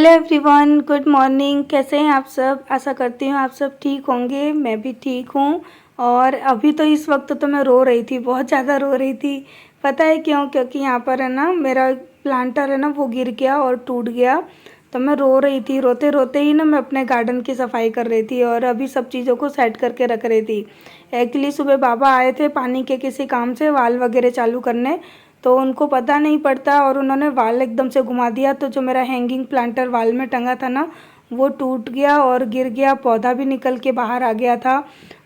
Hello everyone, good morning. कैसे हैं आप सब? आशा करती हूँ आप सब ठीक होंगे। मैं भी ठीक हूँ। और अभी तो इस वक्त तो मैं रो रही थी, बहुत ज़्यादा रो रही थी। पता है क्यों? क्योंकि यहाँ पर है ना, मेरा प्लांटर है ना, वो गिर गया और टूट गया। तो मैं रो रही थी, रोते रोते ही ना मैं अपने गार्डन की सफाई कर रही थी और अभी सब चीज़ों को सेट करके रख रही थी। एक्चुअली सुबह बाबा आए थे पानी के किसी काम से, वाल वगैरह चालू करने। तो उनको पता नहीं पड़ता और उन्होंने वाल एकदम से घुमा दिया, तो जो मेरा हैंगिंग प्लांटर वाल में टंगा था ना, वो टूट गया और गिर गया। पौधा भी निकल के बाहर आ गया था।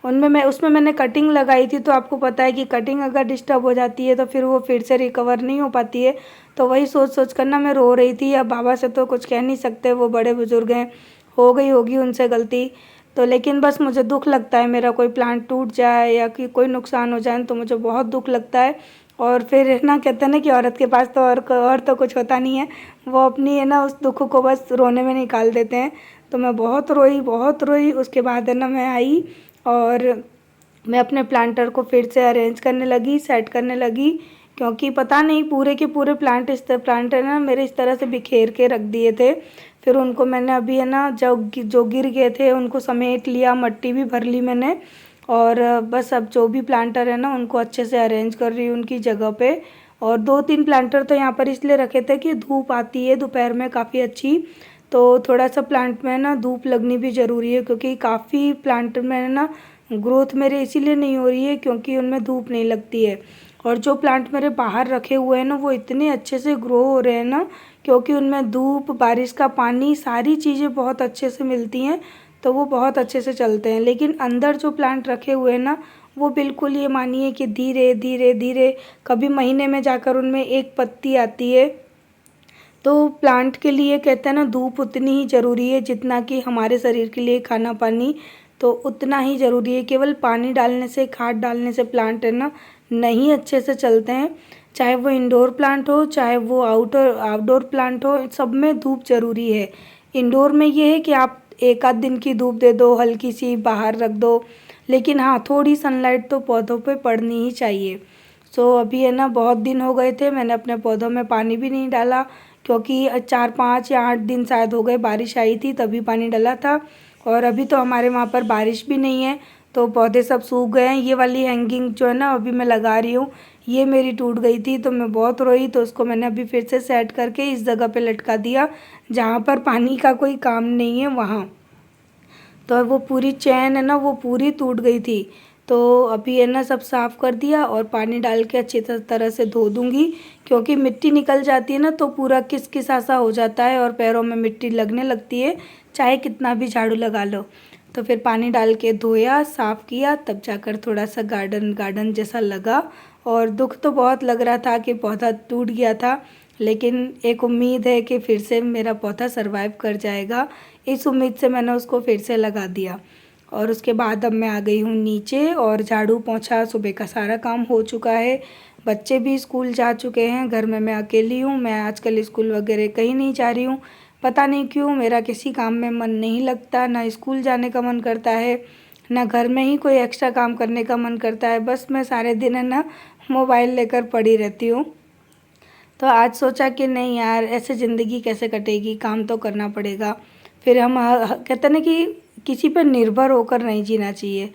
उसमें मैंने कटिंग लगाई थी, तो आपको पता है कि कटिंग अगर डिस्टर्ब हो जाती है तो फिर वो फिर से रिकवर नहीं हो पाती है। तो वही सोच सोच कर ना मैं रो रही थी। अब बाबा से तो कुछ कह नहीं सकते, वो बड़े बुजुर्ग हैं, हो गई होगी उनसे गलती। तो लेकिन बस मुझे दुख लगता है, मेरा कोई प्लांट टूट जाए या कि कोई नुकसान हो जाए तो मुझे बहुत दुख लगता है। और फिर ना कहते हैं ना कि औरत के पास तो और तो कुछ होता नहीं है, वो अपनी है ना उस दुख को बस रोने में निकाल देते हैं। तो मैं बहुत रोई, बहुत रोई। उसके बाद है ना मैं आई और मैं अपने प्लांटर को फिर से अरेंज करने लगी, सेट करने लगी। क्योंकि पता नहीं पूरे के पूरे प्लांट है ना मेरे इस तरह से बिखेर के रख दिए थे। फिर उनको मैंने अभी है ना जो गिर गए थे उनको समेट लिया, मट्टी भी भर ली मैंने। और बस अब जो भी प्लांटर है ना उनको अच्छे से अरेंज कर रही हूँ उनकी जगह पे। और 2-3 प्लांटर तो यहाँ पर इसलिए रखे थे कि धूप आती है दोपहर में काफ़ी अच्छी। तो थोड़ा सा प्लांट में ना धूप लगनी भी ज़रूरी है, क्योंकि काफ़ी प्लांट में है ना ग्रोथ मेरे इसीलिए नहीं हो रही है क्योंकि उनमें धूप नहीं लगती है। और जो प्लांट मेरे बाहर रखे हुए हैं ना वो इतने अच्छे से ग्रो हो रहे हैं ना, क्योंकि उनमें धूप, बारिश का पानी, सारी चीज़ें बहुत अच्छे से मिलती हैं। तो वो बहुत अच्छे से चलते हैं। लेकिन अंदर जो प्लांट रखे हुए हैं ना, वो बिल्कुल ये मानिए कि धीरे धीरे धीरे, कभी महीने में जाकर उनमें एक पत्ती आती है। तो प्लांट के लिए कहते हैं ना धूप उतनी ही ज़रूरी है जितना कि हमारे शरीर के लिए खाना पानी, तो उतना ही ज़रूरी है। केवल पानी डालने से, खाद डालने से प्लांट है ना नहीं अच्छे से चलते हैं। चाहे वो इंडोर प्लांट हो, चाहे वो आउटडोर प्लांट हो, सब में धूप ज़रूरी है। इंडोर में ये है कि आप एक आध दिन की धूप दे दो, हल्की सी बाहर रख दो, लेकिन हाँ थोड़ी सनलाइट तो पौधों पे पड़नी ही चाहिए। सो अभी है ना बहुत दिन हो गए थे मैंने अपने पौधों में पानी भी नहीं डाला, क्योंकि 4-5 या 8 दिन शायद हो गए बारिश आई थी तभी पानी डाला था। और अभी तो हमारे वहाँ पर बारिश भी नहीं है, तो पौधे सब सूख गए हैं। ये वाली हैंगिंग जो है ना अभी मैं लगा रही हूँ, ये मेरी टूट गई थी तो मैं बहुत रोई। तो उसको मैंने अभी फिर से सेट करके इस जगह पे लटका दिया जहाँ पर पानी का कोई काम नहीं है वहाँ। तो वो पूरी चैन है ना वो पूरी टूट गई थी। तो अभी है ना सब साफ़ कर दिया और पानी डाल के अच्छी तरह से धो दूँगी, क्योंकि मिट्टी निकल जाती है ना तो पूरा किसकिसा सा हो जाता है और पैरों में मिट्टी लगने लगती है, चाहे कितना भी झाड़ू लगा लो। तो फिर पानी डाल के धोया, साफ़ किया, तब जाकर थोड़ा सा गार्डन गार्डन जैसा लगा। और दुख तो बहुत लग रहा था कि पौधा टूट गया था, लेकिन एक उम्मीद है कि फिर से मेरा पौधा सरवाइव कर जाएगा। इस उम्मीद से मैंने उसको फिर से लगा दिया। और उसके बाद अब मैं आ गई हूँ नीचे और झाड़ू पोंछा सुबह का सारा काम हो चुका है। बच्चे भी स्कूल जा चुके हैं, घर में मैं अकेली हूँ। मैं आजकल स्कूल वगैरह कहीं नहीं जा रही हूँ। पता नहीं क्यों मेरा किसी काम में मन नहीं लगता, ना स्कूल जाने का मन करता है, ना घर में ही कोई एक्स्ट्रा काम करने का मन करता है। बस मैं सारे दिन है ना मोबाइल लेकर पड़ी रहती हूँ। तो आज सोचा कि नहीं यार, ऐसे ज़िंदगी कैसे कटेगी, काम तो करना पड़ेगा। फिर हम कहते हैं ना कि किसी पर निर्भर होकर नहीं जीना चाहिए।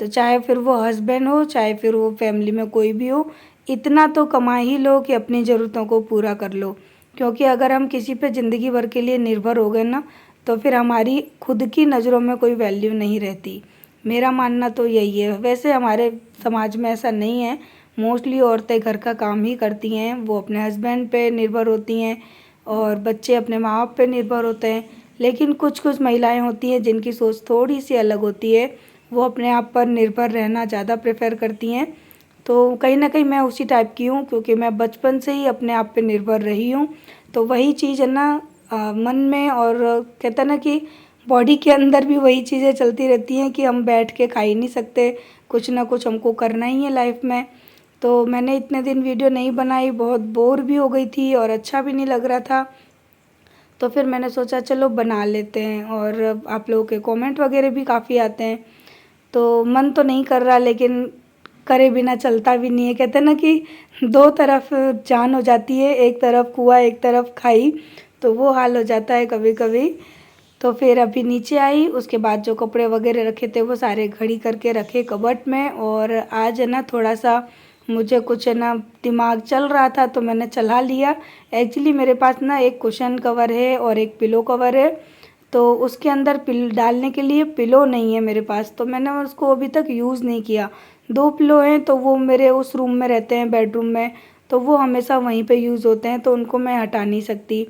तो चाहे फिर वो हस्बैंड हो, चाहे फिर वो फैमिली में कोई भी हो, इतना तो कमा ही लो कि अपनी ज़रूरतों को पूरा कर लो। क्योंकि अगर हम किसी पे ज़िंदगी भर के लिए निर्भर हो गए ना, तो फिर हमारी खुद की नज़रों में कोई वैल्यू नहीं रहती। मेरा मानना तो यही है। वैसे हमारे समाज में ऐसा नहीं है, मोस्टली औरतें घर का काम ही करती हैं, वो अपने हस्बैंड पे निर्भर होती हैं और बच्चे अपने माँ बाप पे निर्भर होते हैं। लेकिन कुछ कुछ महिलाएं होती हैं जिनकी सोच थोड़ी सी अलग होती है, वो अपने आप पर निर्भर रहना ज़्यादा प्रेफर करती हैं। तो कहीं ना कहीं मैं उसी टाइप की हूँ, क्योंकि मैं बचपन से ही अपने आप पे निर्भर रही हूँ। तो वही चीज़ है ना मन में, और कहते हैं ना कि बॉडी के अंदर भी वही चीज़ें चलती रहती हैं कि हम बैठ के खा ही नहीं सकते, कुछ ना कुछ हमको करना ही है लाइफ में। तो मैंने इतने दिन वीडियो नहीं बनाई, बहुत बोर भी हो गई थी और अच्छा भी नहीं लग रहा था। तो फिर मैंने सोचा चलो बना लेते हैं, और आप लोगों के कमेंट वगैरह भी काफ़ी आते हैं। तो मन तो नहीं कर रहा, लेकिन करे बिना चलता भी नहीं है। कहते हैं ना कि दो तरफ जान हो जाती है, एक तरफ कुआं एक तरफ खाई। तो वो हाल हो जाता है कभी कभी। तो फिर अभी नीचे आई, उसके बाद जो कपड़े वगैरह रखे थे वो सारे घड़ी करके रखे कबर्ड में। और आज है ना थोड़ा सा मुझे कुछ है ना दिमाग चल रहा था तो मैंने चला लिया। एक्चुअली मेरे पास ना एक कुशन कवर है और एक पिलो कवर है, तो उसके अंदर पिल डालने के लिए पिलो नहीं है मेरे पास, तो मैंने उसको अभी तक यूज़ नहीं किया। 2 पिलो हैं तो वो मेरे उस रूम में रहते हैं, बेडरूम में, तो वो हमेशा वहीं पे यूज़ होते हैं, तो उनको मैं हटा नहीं सकती।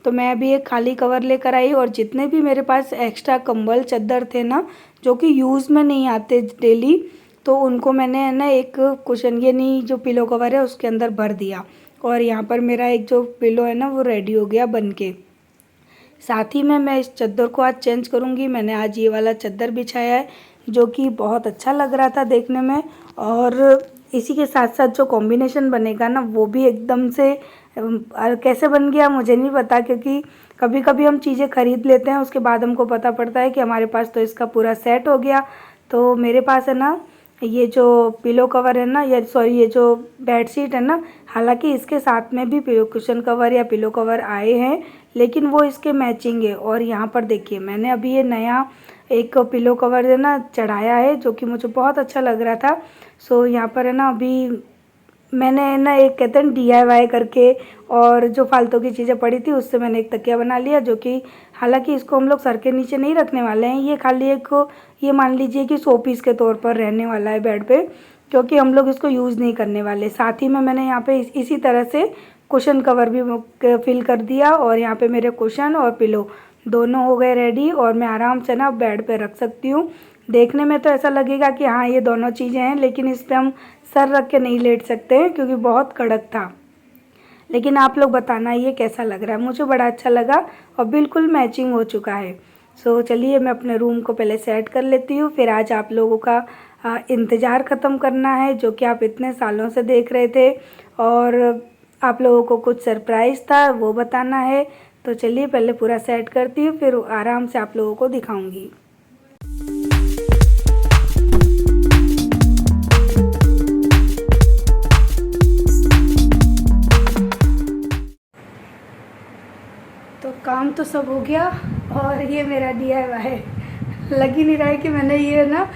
तो मैं अभी एक खाली कवर लेकर आई और जितने भी मेरे पास एक्स्ट्रा कंबल चादर थे ना जो कि यूज़ में नहीं आते डेली, तो उनको मैंने है ना एक कुशन यानी जो पिलो कवर है उसके अंदर भर दिया। और यहाँ पर मेरा एक जो पिलो है ना वो रेडी हो गया बन के। साथ ही में मैं इस चादर को आज चेंज करूँगी। मैंने आज ये वाला चादर बिछाया है जो कि बहुत अच्छा लग रहा था देखने में, और इसी के साथ साथ जो कॉम्बिनेशन बनेगा ना वो भी एकदम से कैसे बन गया मुझे नहीं पता, क्योंकि कभी कभी हम चीज़ें खरीद लेते हैं उसके बाद हमको पता पड़ता है कि हमारे पास तो इसका पूरा सेट हो गया। तो मेरे पास है ना ये जो पिलो कवर है ना, या सॉरी ये जो बेडशीट है ना, हालांकि इसके साथ में भी पिलो कुशन कवर या पिलो कवर आए हैं लेकिन वो इसके मैचिंग है। और यहाँ पर देखिए मैंने अभी ये नया एक पिलो कवर है ना चढ़ाया है जो कि मुझे बहुत अच्छा लग रहा था। सो यहाँ पर है ना अभी मैंने ना एक कहते हैं DIY करके, और जो फालतू की चीज़ें पड़ी थी उससे मैंने एक तकिया बना लिया, जो कि हालांकि इसको हम लोग सर के नीचे नहीं रखने वाले हैं, ये खाली एक ये मान लीजिए कि शो पीस के तौर पर रहने वाला है बेड पे, क्योंकि हम लोग इसको यूज़ नहीं करने वाले। साथ ही में मैंने यहाँ पे इसी तरह से कुशन कवर भी फिल कर दिया, और यहाँ पे मेरे कुशन और पिलो दोनों हो गए रेडी, और मैं आराम से ना बेड पे रख सकती हूँ। देखने में तो ऐसा लगेगा कि हाँ ये दोनों चीज़ें हैं, लेकिन इस पर हम सर रख के नहीं लेट सकते हैं क्योंकि बहुत कड़क था। लेकिन आप लोग बताना ये कैसा लग रहा है, मुझे बड़ा अच्छा लगा और बिल्कुल मैचिंग हो चुका है। सो चलिए मैं अपने रूम को पहले सेट कर लेती हूँ, फिर आज आप लोगों का इंतज़ार ख़त्म करना है जो कि आप इतने सालों से देख रहे थे, और आप लोगों को कुछ सरप्राइज़ था वो बताना है। तो चलिए पहले पूरा सेट करती हूँ, फिर आराम से आप लोगों को दिखाऊँगी। तो काम तो सब हो गया, और ये मेरा DIY है। लग ही नहीं रहा है कि मैंने ये ना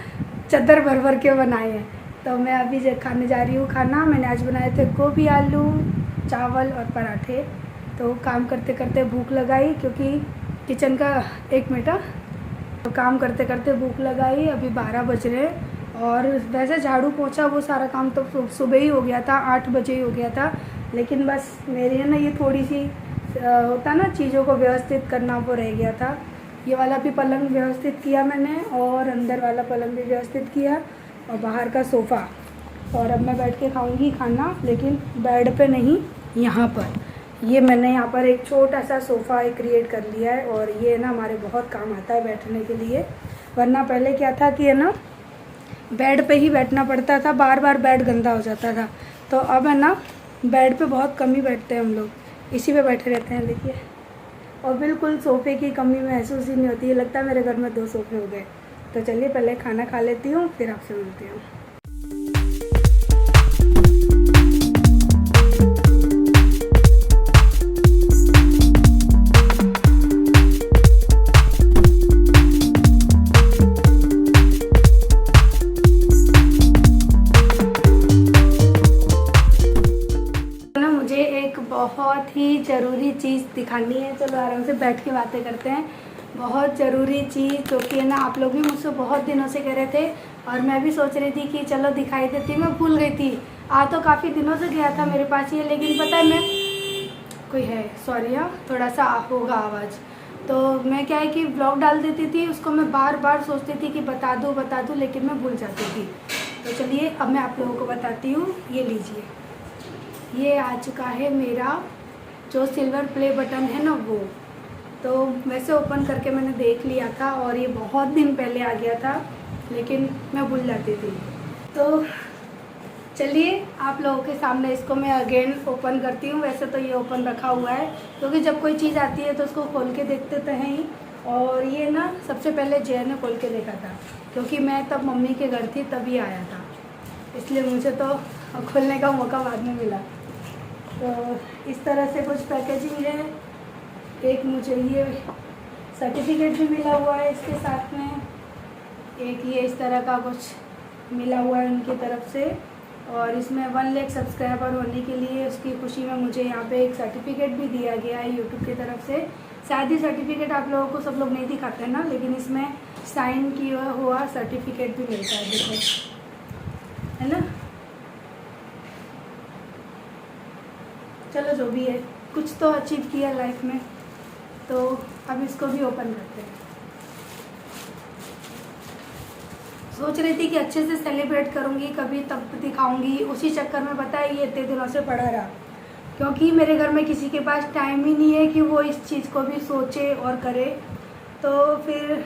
चादर भर भर के बनाए हैं। तो मैं अभी खाने जा रही हूँ खाना। मैंने आज बनाए थे गोभी, आलू, चावल और पराठे। तो काम करते करते भूख लगाई, क्योंकि किचन का 1 मिनट, तो काम करते करते भूख लगाई। अभी 12 बज रहे हैं, और वैसे झाड़ू पोछा वो सारा काम तो सुबह ही हो गया था, 8 बजे ही हो गया था। लेकिन बस मेरी है ना ये थोड़ी सी होता ना चीज़ों को व्यवस्थित करना, वो रह गया था। ये वाला भी पलंग व्यवस्थित किया मैंने, और अंदर वाला पलंग भी व्यवस्थित किया, और बाहर का सोफ़ा। और अब मैं बैठ के खाऊंगी खाना, लेकिन बेड पे नहीं, यहाँ पर। ये मैंने यहाँ पर एक छोटा सा सोफ़ा क्रिएट कर लिया है, और ये ना हमारे बहुत काम आता है बैठने के लिए। वरना पहले क्या था कि है ना बेड पे ही बैठना पड़ता था, बार बार बेड गंदा हो जाता था। तो अब है ना बेड पे बहुत कम ही बैठते हैं हम लोग, इसी पे बैठे रहते हैं देखिए। और बिल्कुल सोफ़े की कमी महसूस ही नहीं होती है, लगता है मेरे घर में 2 सोफ़े हो गए। तो चलिए पहले खाना खा लेती हूँ, फिर आपसे मिलती हूँ। बहुत ही ज़रूरी चीज़ दिखानी है, चलो आराम से बैठ के बातें करते हैं। बहुत ज़रूरी चीज़ जो कि है ना आप लोग भी मुझसे बहुत दिनों से कह रहे थे, और मैं भी सोच रही थी कि चलो दिखाई देती। मैं भूल गई थी, आ तो काफ़ी दिनों से गया था मेरे पास ये, लेकिन पता है मैं कोई है, सॉरी हाँ, थोड़ा सा होगा आवाज़। तो मैं क्या है कि ब्लॉग डाल देती थी, उसको मैं बार बार सोचती थी कि बता दूँ, लेकिन मैं भूल जाती थी। तो चलिए अब मैं आप लोगों को बताती हूँ। ये लीजिए, ये आ चुका है मेरा जो सिल्वर प्ले बटन है ना वो। तो वैसे ओपन करके मैंने देख लिया था, और ये बहुत दिन पहले आ गया था, लेकिन मैं भूल जाती थी। तो चलिए आप लोगों के सामने इसको मैं अगेन ओपन करती हूँ। वैसे तो ये ओपन रखा हुआ है, क्योंकि जब कोई चीज़ आती है तो उसको खोल के देखते तो हैं ही। और ये ना सबसे पहले जय ने खोल के देखा था, क्योंकि मैं तब मम्मी के घर थी तभी आया था, इसलिए मुझे तो खोलने का मौका बाद में मिला। तो इस तरह से कुछ पैकेजिंग है, एक मुझे ये सर्टिफिकेट भी मिला हुआ है इसके साथ में, एक ये इस तरह का कुछ मिला हुआ है उनकी तरफ से, और इसमें 1 लाख सब्सक्राइबर होने के लिए उसकी खुशी में मुझे यहाँ पे एक सर्टिफिकेट भी दिया गया है यूट्यूब की तरफ से। शायद ये सर्टिफिकेट आप लोगों को सब लोग नहीं दिखाते हैं ना, लेकिन इसमें साइन किया हुआ सर्टिफिकेट भी मिलता है, देखो, है ना। चलो जो भी है, कुछ तो अचीव किया लाइफ में, तो अब इसको भी ओपन करते हैं। सोच रही थी कि अच्छे से सेलिब्रेट करूंगी, कभी तब दिखाऊंगी, उसी चक्कर में पता है ये इतने दिनों से पड़ा रहा, क्योंकि मेरे घर में किसी के पास टाइम ही नहीं है कि वो इस चीज़ को भी सोचे और करे। तो फिर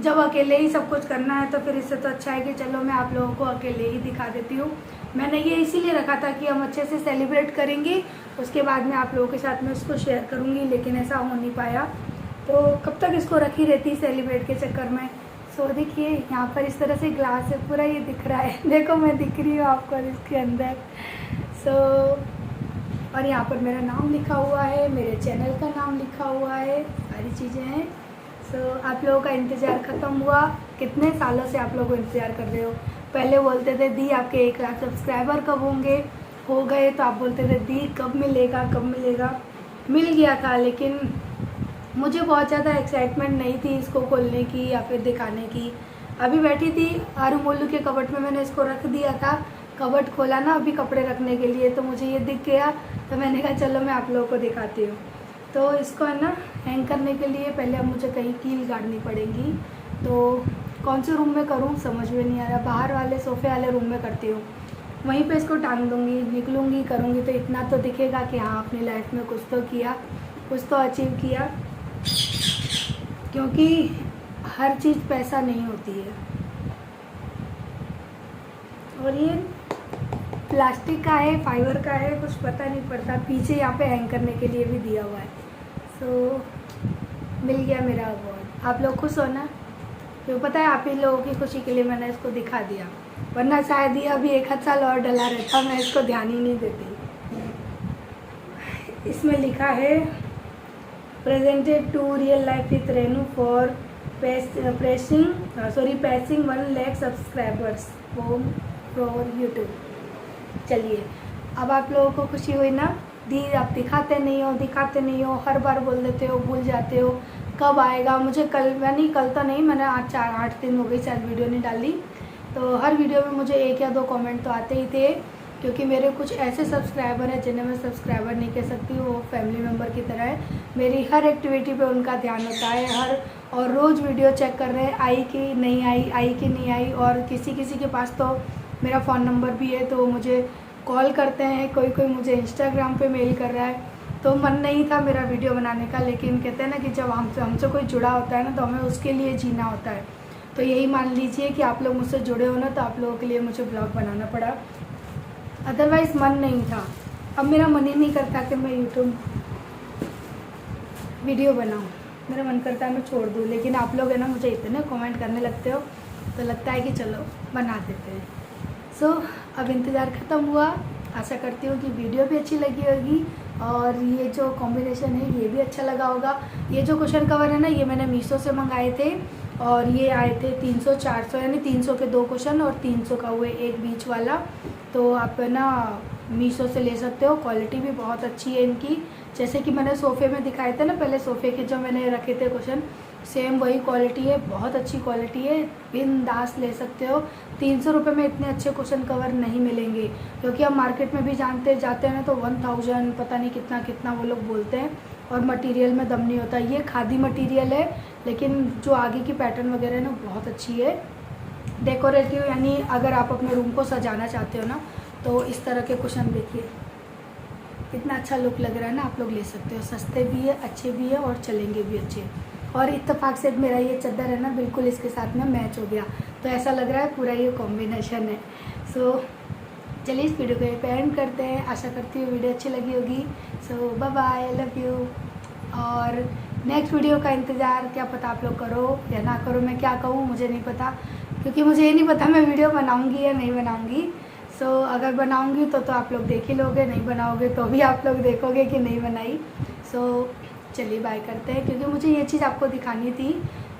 जब अकेले ही सब कुछ करना है तो फिर इससे तो अच्छा है कि चलो मैं आप लोगों को अकेले ही दिखा देती हूँ। मैंने ये इसीलिए रखा था कि हम अच्छे से सेलिब्रेट करेंगे, उसके बाद में आप लोगों के साथ में उसको शेयर करूँगी, लेकिन ऐसा हो नहीं पाया। तो कब तक इसको रखी रहती सेलिब्रेट के चक्कर में। सो देखिए यहाँ पर इस तरह से ग्लास है, पूरा ये दिख रहा है, देखो मैं दिख रही हूँ आपको इसके अंदर। सो और यहाँ पर मेरा नाम लिखा हुआ है, मेरे चैनल का नाम लिखा हुआ है, सारी चीज़ें हैं। सो आप लोगों का इंतज़ार ख़त्म हुआ। कितने सालों से आप लोग इंतज़ार कर रहे हो। पहले बोलते थे दी आपके 1 लाख सब्सक्राइबर कब होंगे, हो गए तो आप बोलते थे दी कब मिलेगा कब मिलेगा। मिल गया था, लेकिन मुझे बहुत ज़्यादा एक्साइटमेंट नहीं थी इसको खोलने की या फिर दिखाने की। अभी बैठी थी आरू मोलू के कबट में, मैंने इसको रख दिया था, कबट खोला ना अभी कपड़े रखने के लिए, तो मुझे ये दिख गया, तो मैंने कहा चलो मैं आप लोगों को दिखाती हूँ। तो इसको है ना हैंग करने के लिए पहले अब मुझे कहीं कील गाड़नी पड़ेगी, तो कौन से रूम में करूँ समझ में नहीं आ रहा। बाहर वाले सोफे वाले रूम में करती हूँ, वहीं पे इसको टांग दूँगी, निकलूँगी करूँगी तो इतना तो दिखेगा कि हाँ अपनी लाइफ में कुछ तो किया, कुछ तो अचीव किया। क्योंकि हर चीज़ पैसा नहीं होती है। और ये प्लास्टिक का है, फाइबर का है, कुछ पता नहीं पड़ता। पीछे यहाँ पे हैंग करने के लिए भी दिया हुआ है। सो मिल गया मेरा अवार्ड। आप लोग खुश हो ना। तो पता है आप ही लोगों की खुशी के लिए मैंने इसको दिखा दिया, वरना शायद ये अभी 1 साल और डला रहता, मैं इसको ध्यान ही नहीं देती। इसमें लिखा है presented to real life with Renu for passing 1 lakh subscribers for YouTube. चलिए अब आप लोगों को खुशी हुई ना। दी आप दिखाते नहीं हो, हर बार बोल देते हो, भूल जाते हो। कब आएगा मुझे कल, कल तो नहीं, मैंने 8 दिन हो गई शायद वीडियो नहीं डाली। तो हर वीडियो में मुझे 1 या 2 कमेंट तो आते ही थे, क्योंकि मेरे कुछ ऐसे सब्सक्राइबर हैं जिन्हें मैं सब्सक्राइबर नहीं कह सकती, वो फैमिली मेम्बर की तरह है। मेरी हर एक्टिविटी पे उनका ध्यान होता है, और रोज़ वीडियो चेक कर रहे हैं आई कि नहीं आई कि नहीं आई। और किसी के पास तो मेरा फ़ोन नंबर भी है, तो मुझे कॉल करते हैं, कोई मुझे इंस्टाग्राम पे मेल कर रहा है। तो मन नहीं था मेरा वीडियो बनाने का, लेकिन कहते हैं ना कि जब हमसे कोई जुड़ा होता है ना, तो हमें उसके लिए जीना होता है। तो यही मान लीजिए कि आप लोग मुझसे जुड़े हो ना, तो आप लोगों के लिए मुझे ब्लॉग बनाना पड़ा, अदरवाइज़ मन नहीं था। अब मेरा मन ही नहीं करता कि मैं यूट्यूब वीडियो बनाऊं, मेरा मन करता है मैं छोड़ दूं। लेकिन आप लोग है ना मुझे इतने कमेंट करने लगते हो, तो लगता है कि चलो बना देते हैं। सो अब इंतज़ार ख़त्म हुआ। आशा करती हूँ कि वीडियो भी अच्छी लगी होगी, और ये जो कॉम्बिनेशन है ये भी अच्छा लगा होगा। ये जो कुशन कवर है ना, ये मैंने मीशो से मंगाए थे, और ये आए थे 300-400, यानी 300 के 2 कुशन और 300 का हुए एक बीच वाला। तो आप है ना मीशो से ले सकते हो, क्वालिटी भी बहुत अच्छी है इनकी। जैसे कि मैंने सोफ़े में दिखाए थे ना पहले, सोफ़े के जो मैंने रखे थे कुशन, सेम वही क्वालिटी है, बहुत अच्छी क्वालिटी है, बिंदास ले सकते हो। 300 रुपये में इतने अच्छे कुशन कवर नहीं मिलेंगे, क्योंकि हम मार्केट में भी जाते हैं ना, तो 1000 पता नहीं कितना वो लोग बोलते हैं, और मटेरियल में दम नहीं होता। ये खादी मटेरियल है, लेकिन जो आगे की पैटर्न वगैरह है ना बहुत अच्छी है, डेकोरेटिव। यानी अगर आप अपने रूम को सजाना चाहते हो ना, तो इस तरह के कुशन देखिए कितना अच्छा लुक लग रहा है ना, आप लोग ले सकते हो। सस्ते भी है, अच्छे भी है, और चलेंगे भी अच्छे। और इत्तेफाक से मेरा ये चादर है ना बिल्कुल इसके साथ में मैच हो गया, तो ऐसा लग रहा है पूरा ये कॉम्बिनेशन है। सो चलिए इस वीडियो को यहीं पे एंड करते हैं। आशा करती हूँ वीडियो अच्छी लगी होगी। सो बाय बाय, लव यू। और नेक्स्ट वीडियो का इंतज़ार क्या पता आप लोग करो या ना करो, मैं क्या कहूँ मुझे नहीं पता, क्योंकि मुझे ये नहीं पता मैं वीडियो बनाऊँगी या नहीं बनाऊँगी। सो अगर बनाऊँगी तो आप लोग देख ही लोगे, नहीं बनाओगे तो भी आप लोग देखोगे कि नहीं बनाई। सो चलिए बाय करते हैं, क्योंकि मुझे ये चीज़ आपको दिखानी थी,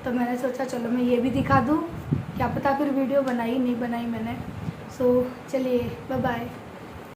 तो मैंने सोचा चलो मैं ये भी दिखा दूँ। क्या पता फिर वीडियो बनाई नहीं बनाई मैंने। सो चलिए बाय बाय।